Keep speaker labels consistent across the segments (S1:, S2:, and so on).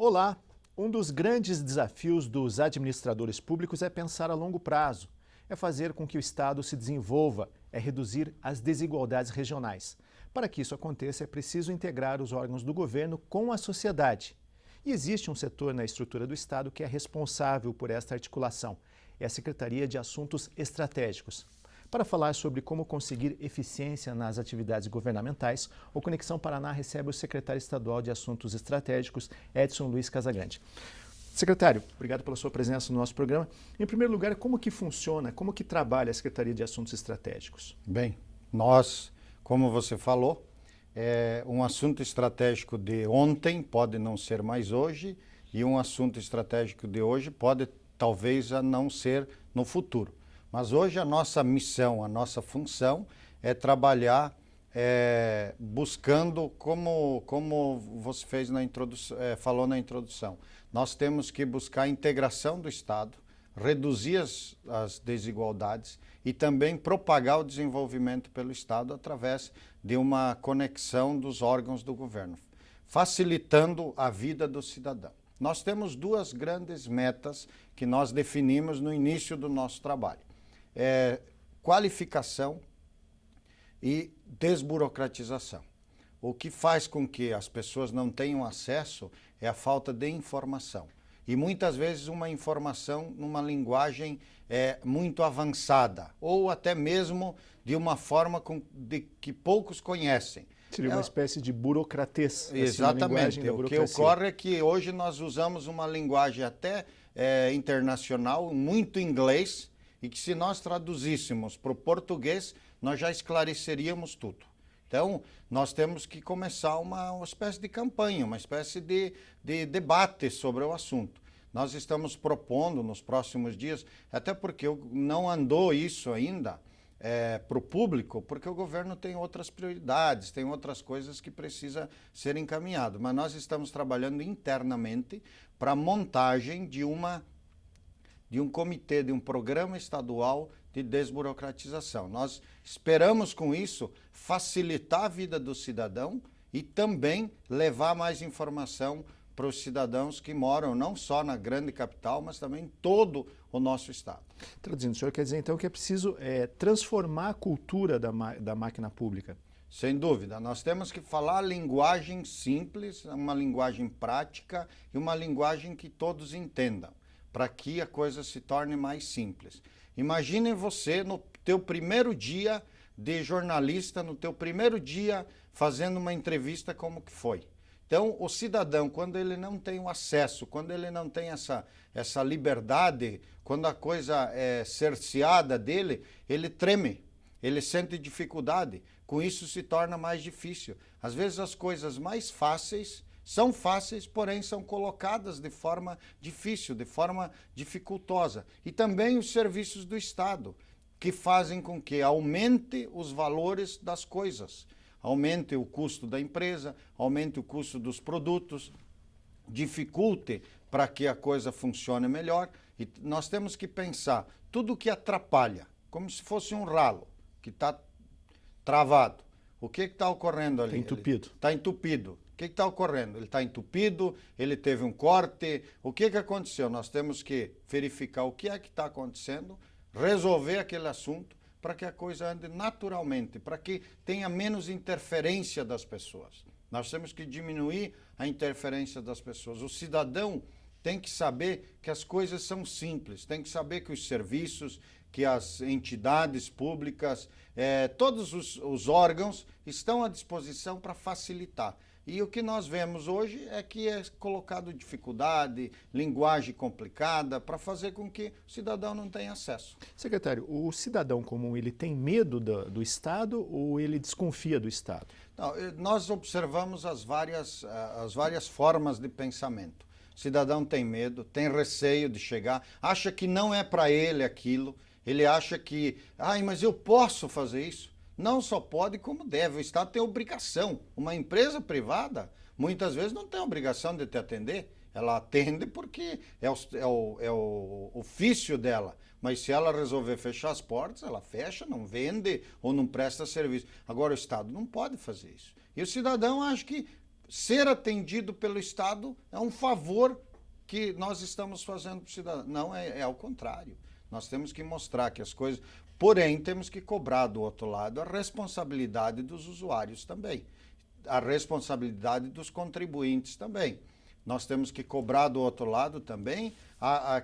S1: Olá! Um dos grandes desafios dos administradores públicos é pensar a longo prazo, é fazer com que o Estado se desenvolva, é reduzir as desigualdades regionais. Para que isso aconteça, é preciso integrar os órgãos do governo com a sociedade. E existe um setor na estrutura do Estado que é responsável por esta articulação, é a Secretaria de Assuntos Estratégicos. Para falar sobre como conseguir eficiência nas atividades governamentais, o Conexão Paraná recebe o secretário estadual de Assuntos Estratégicos, Edson Luiz Casagrande. Secretário, obrigado pela sua presença no nosso programa. Em primeiro lugar, como que funciona, como que trabalha a Secretaria de Assuntos Estratégicos?
S2: Bem, nós, como você falou, um assunto estratégico de ontem pode não ser mais hoje e um assunto estratégico de hoje pode talvez não ser no futuro. Mas hoje a nossa missão, a nossa função é trabalhar buscando, como você fez na introdução, falou na introdução, nós temos que buscar a integração do Estado, reduzir as desigualdades e também propagar o desenvolvimento pelo Estado através de uma conexão dos órgãos do governo, facilitando a vida do cidadão. Nós temos duas grandes metas que nós definimos no início do nosso trabalho. Qualificação e desburocratização. O que faz com que as pessoas não tenham acesso é a falta de informação. E muitas vezes uma informação numa linguagem muito avançada, ou até mesmo de uma forma de que poucos conhecem.
S1: Seria uma espécie de burocratez.
S2: Exatamente. O que ocorre é que hoje nós usamos uma linguagem até internacional, muito inglês, e que se nós traduzíssemos para o português, nós já esclareceríamos tudo. Então, nós temos que começar uma espécie de campanha, uma espécie de debate sobre o assunto. Nós estamos propondo nos próximos dias, até porque não andou isso ainda para o público, porque o governo tem outras prioridades, tem outras coisas que precisam ser encaminhadas. Mas nós estamos trabalhando internamente para a montagem de um comitê, de um programa estadual de desburocratização. Nós esperamos com isso facilitar a vida do cidadão e também levar mais informação para os cidadãos que moram não só na grande capital, mas também em todo o nosso estado.
S1: Traduzindo, o senhor quer dizer então que é preciso transformar a cultura da máquina pública?
S2: Sem dúvida, nós temos que falar a linguagem simples, uma linguagem prática e uma linguagem que todos entendam, para que a coisa se torne mais simples. Imagine você no teu primeiro dia de jornalista, no teu primeiro dia fazendo uma entrevista, como que foi. Então, o cidadão, quando ele não tem o acesso, quando ele não tem essa liberdade, quando a coisa é cerceada dele, ele treme, ele sente dificuldade. Com isso se torna mais difícil. Às vezes as coisas mais fáceis são fáceis, porém são colocadas de forma difícil, de forma dificultosa. E também os serviços do Estado, que fazem com que aumente os valores das coisas, aumente o custo da empresa, aumente o custo dos produtos, dificulte para que a coisa funcione melhor. E nós temos que pensar tudo que atrapalha, como se fosse um ralo que está travado. O que está ocorrendo ali?
S1: Está entupido.
S2: Está entupido. O que está ocorrendo? Ele está entupido, ele teve um corte. O que aconteceu? Nós temos que verificar o que é que está acontecendo, resolver aquele assunto para que a coisa ande naturalmente, para que tenha menos interferência das pessoas. Nós temos que diminuir a interferência das pessoas. O cidadão tem que saber que as coisas são simples, tem que saber que os serviços, que as entidades públicas, todos os órgãos estão à disposição para facilitar. E o que nós vemos hoje é que é colocado dificuldade, linguagem complicada, para fazer com que o cidadão não tenha acesso.
S1: Secretário, o cidadão comum, ele tem medo do Estado ou ele desconfia do Estado?
S2: Não, nós observamos as várias formas de pensamento. O cidadão tem medo, tem receio de chegar, acha que não é para ele aquilo, ele acha que, mas eu posso fazer isso. Não só pode, como deve. O Estado tem obrigação. Uma empresa privada, muitas vezes, não tem obrigação de te atender. Ela atende porque é o ofício dela. Mas se ela resolver fechar as portas, ela fecha, não vende ou não presta serviço. Agora, o Estado não pode fazer isso. E o cidadão acha que ser atendido pelo Estado é um favor que nós estamos fazendo para o cidadão. Não, é ao contrário. Nós temos que mostrar que as coisas... Porém, temos que cobrar do outro lado a responsabilidade dos usuários também. A responsabilidade dos contribuintes também. Nós temos que cobrar do outro lado também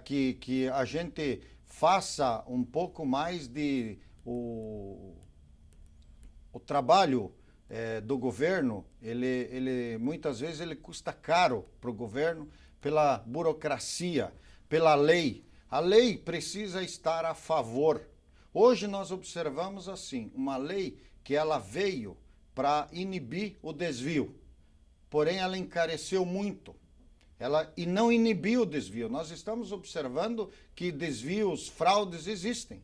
S2: que a gente faça um pouco mais de... O trabalho do governo, ele muitas vezes ele custa caro para o governo pela burocracia, pela lei. A lei precisa estar a favor. Hoje nós observamos assim, uma lei que ela veio para inibir o desvio, porém ela encareceu muito. E não inibiu o desvio. Nós estamos observando que desvios, fraudes existem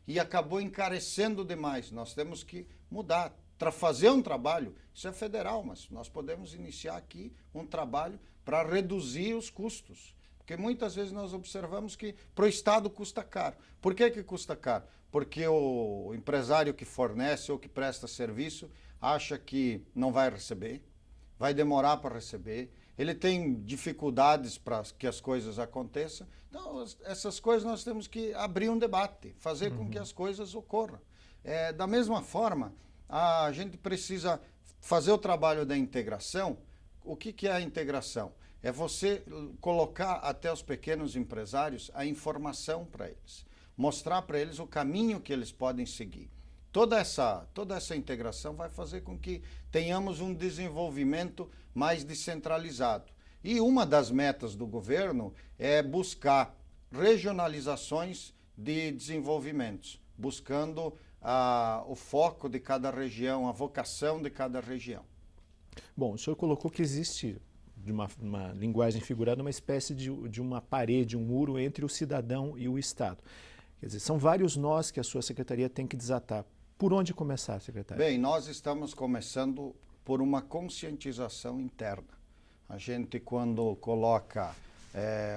S2: e acabou encarecendo demais. Nós temos que mudar, fazer um trabalho. Isso é federal, mas nós podemos iniciar aqui um trabalho para reduzir os custos. Porque muitas vezes nós observamos que para o Estado custa caro. Por que custa caro? Porque o empresário que fornece ou que presta serviço acha que não vai receber, vai demorar para receber, ele tem dificuldades para que as coisas aconteçam. Então, essas coisas nós temos que abrir um debate, fazer com que as coisas ocorram. Da mesma forma, a gente precisa fazer o trabalho da integração. O que é a integração? É você colocar até os pequenos empresários a informação para eles, mostrar para eles o caminho que eles podem seguir. Toda essa integração vai fazer com que tenhamos um desenvolvimento mais descentralizado. E uma das metas do governo é buscar regionalizações de desenvolvimentos, buscando o foco de cada região, a vocação de cada região.
S1: Bom, o senhor colocou que existe, de uma linguagem figurada, uma espécie de uma parede, um muro entre o cidadão e o Estado. Quer dizer, são vários nós que a sua secretaria tem que desatar. Por onde começar, secretário?
S2: Bem, nós estamos começando por uma conscientização interna. A gente, quando coloca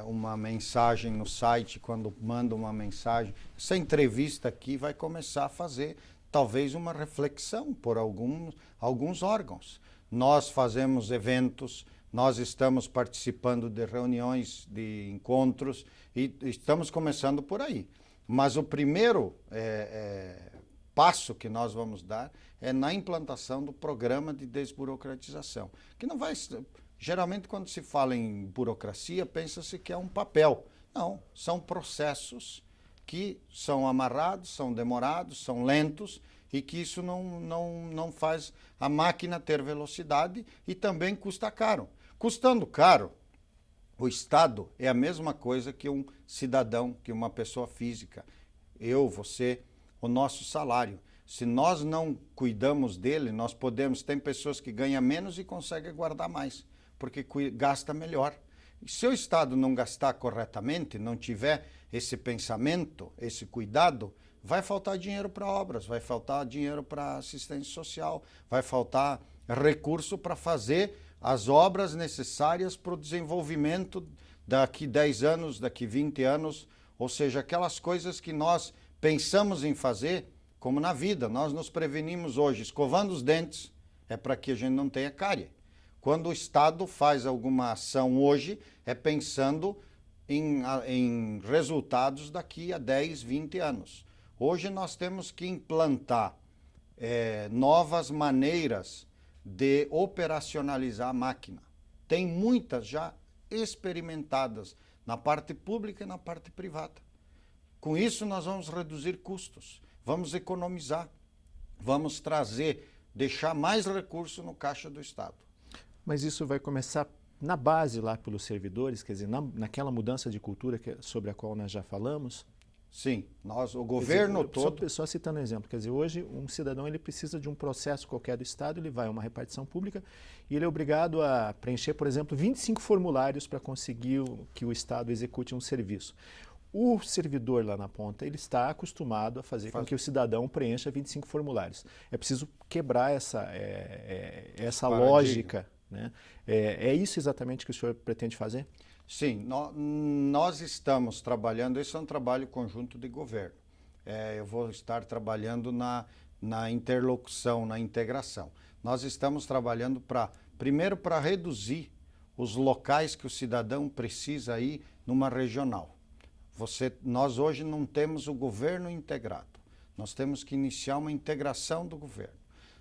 S2: uma mensagem no site, quando manda uma mensagem, essa entrevista aqui vai começar a fazer talvez uma reflexão por alguns órgãos. Nós fazemos eventos, nós estamos participando de reuniões, de encontros e estamos começando por aí. Mas o primeiro passo que nós vamos dar é na implantação do programa de desburocratização, que não vai... Geralmente, quando se fala em burocracia, pensa-se que é um papel. Não, são processos que são amarrados, são demorados, são lentos e que isso não faz a máquina ter velocidade e também custa caro. Custando caro, o Estado é a mesma coisa que um cidadão, que uma pessoa física. Eu, você, o nosso salário. Se nós não cuidamos dele, nós podemos... Tem pessoas que ganham menos e conseguem guardar mais, porque gasta melhor. E se o Estado não gastar corretamente, não tiver esse pensamento, esse cuidado, vai faltar dinheiro para obras, vai faltar dinheiro para assistência social, vai faltar recurso para fazer as obras necessárias para o desenvolvimento daqui 10 anos, daqui 20 anos, ou seja, aquelas coisas que nós pensamos em fazer, como na vida. Nós nos prevenimos hoje, escovando os dentes, é para que a gente não tenha cárie. Quando o Estado faz alguma ação hoje, é pensando em resultados daqui a 10, 20 anos. Hoje nós temos que implantar novas maneiras de operacionalizar a máquina. Tem muitas já experimentadas na parte pública e na parte privada. Com isso nós vamos reduzir custos, vamos economizar, vamos deixar mais recurso no caixa do Estado.
S1: Mas isso vai começar na base lá pelos servidores, quer dizer, naquela mudança de cultura sobre a qual nós já falamos?
S2: Sim, o governo todo...
S1: Só citando um exemplo, quer dizer, hoje um cidadão ele precisa de um processo qualquer do Estado, ele vai a uma repartição pública e ele é obrigado a preencher, por exemplo, 25 formulários para conseguir que o Estado execute um serviço. O servidor lá na ponta, ele está acostumado a fazer com que o cidadão preencha 25 formulários. É preciso quebrar essa lógica, né? É isso exatamente que o senhor pretende fazer?
S2: Sim, nós estamos trabalhando, esse é um trabalho conjunto de governo. Eu vou estar trabalhando na interlocução, na integração. Nós estamos trabalhando para Primeiro, para reduzir os locais que o cidadão precisa ir numa regional. Nós hoje não temos o governo integrado. Nós temos que iniciar uma integração do governo.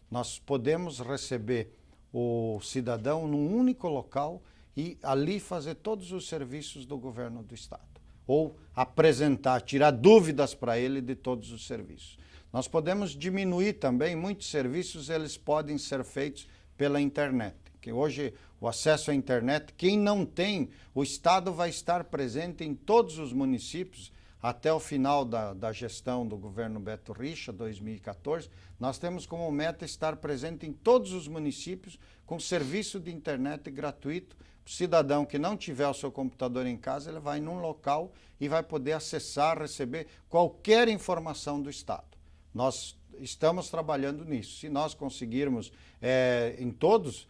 S2: Nós podemos receber o cidadão num único local e ali fazer todos os serviços do governo do estado. Ou apresentar, tirar dúvidas para ele de todos os serviços. Nós podemos diminuir também, muitos serviços eles podem ser feitos pela internet. Que hoje o acesso à internet, quem não tem, o Estado vai estar presente em todos os municípios até o final da gestão do governo Beto Richa, 2014. Nós temos como meta estar presente em todos os municípios com serviço de internet gratuito. O cidadão que não tiver o seu computador em casa, ele vai num local e vai poder acessar, receber qualquer informação do Estado. Nós estamos trabalhando nisso. Se nós conseguirmos em todos,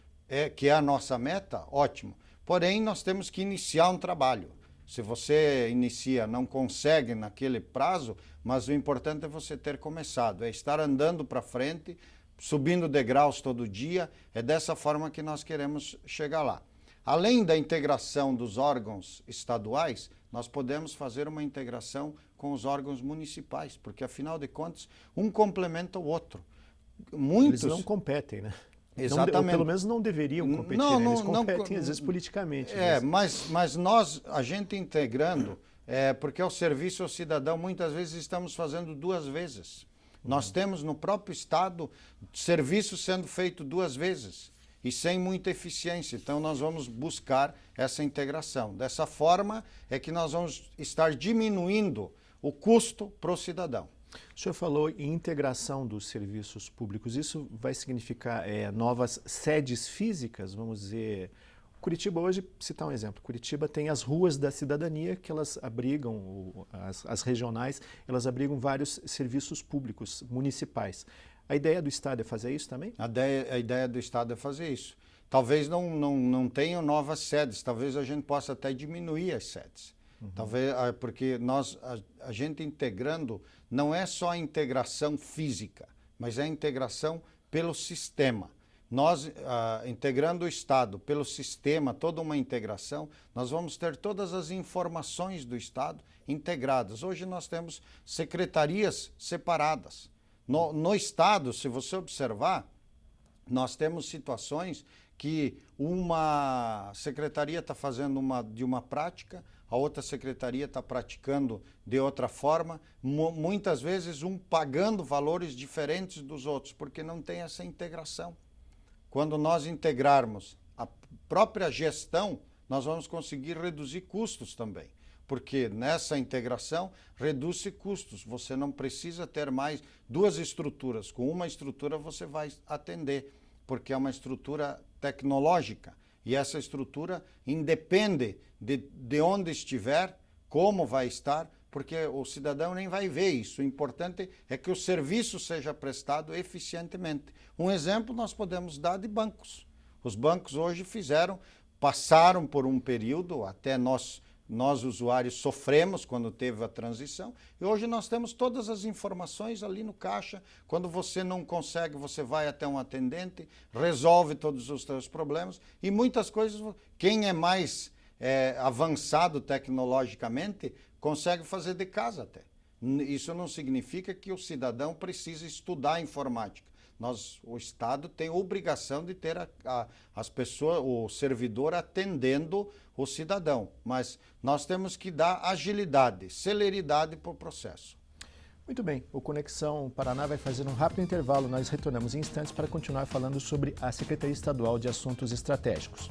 S2: que é a nossa meta, ótimo. Porém, nós temos que iniciar um trabalho. Se você inicia, não consegue naquele prazo, mas o importante é você ter começado, é estar andando para frente, subindo degraus todo dia, é dessa forma que nós queremos chegar lá. Além da integração dos órgãos estaduais, nós podemos fazer uma integração com os órgãos municipais, porque afinal de contas, um complementa o outro.
S1: Eles não competem, né?
S2: Exatamente.
S1: Ou pelo menos não deveriam competir, né? Eles competem às vezes politicamente.
S2: Mas nós, a gente integrando, porque o serviço ao cidadão, muitas vezes estamos fazendo duas vezes. Nós temos no próprio Estado serviço sendo feito duas vezes e sem muita eficiência. Então nós vamos buscar essa integração. Dessa forma é que nós vamos estar diminuindo o custo para o cidadão.
S1: O senhor falou em integração dos serviços públicos. Isso vai significar novas sedes físicas? Vamos dizer, Curitiba hoje, citar um exemplo, Curitiba tem as ruas da cidadania que elas abrigam, as regionais, elas abrigam vários serviços públicos municipais. A ideia do Estado é fazer isso também?
S2: A ideia do Estado é fazer isso. Talvez não tenham novas sedes, talvez a gente possa até diminuir as sedes. Talvez, porque a gente integrando, não é só a integração física, mas é a integração pelo sistema. Nós, integrando o Estado pelo sistema, toda uma integração, nós vamos ter todas as informações do Estado integradas. Hoje nós temos secretarias separadas. No Estado, se você observar, nós temos situações que uma secretaria está fazendo de uma prática, a outra secretaria está praticando de outra forma, muitas vezes um pagando valores diferentes dos outros, porque não tem essa integração. Quando nós integrarmos a própria gestão, nós vamos conseguir reduzir custos também, porque nessa integração reduz-se custos. Você não precisa ter mais duas estruturas, com uma estrutura você vai atender, porque é uma estrutura tecnológica. E essa estrutura independe de onde estiver, como vai estar, porque o cidadão nem vai ver isso. O importante é que o serviço seja prestado eficientemente. Um exemplo nós podemos dar de bancos. Os bancos hoje passaram por um período, até nós usuários sofremos quando teve a transição, e hoje nós temos todas as informações ali no caixa. Quando você não consegue, você vai até um atendente, resolve todos os seus problemas, e muitas coisas, quem é mais avançado tecnologicamente, consegue fazer de casa até. Isso não significa que o cidadão precisa estudar informática. O Estado tem obrigação de ter as pessoas, o servidor atendendo o cidadão, mas nós temos que dar agilidade, celeridade para o processo.
S1: Muito bem, o Conexão Paraná vai fazer um rápido intervalo. Nós retornamos em instantes para continuar falando sobre a Secretaria Estadual de Assuntos Estratégicos.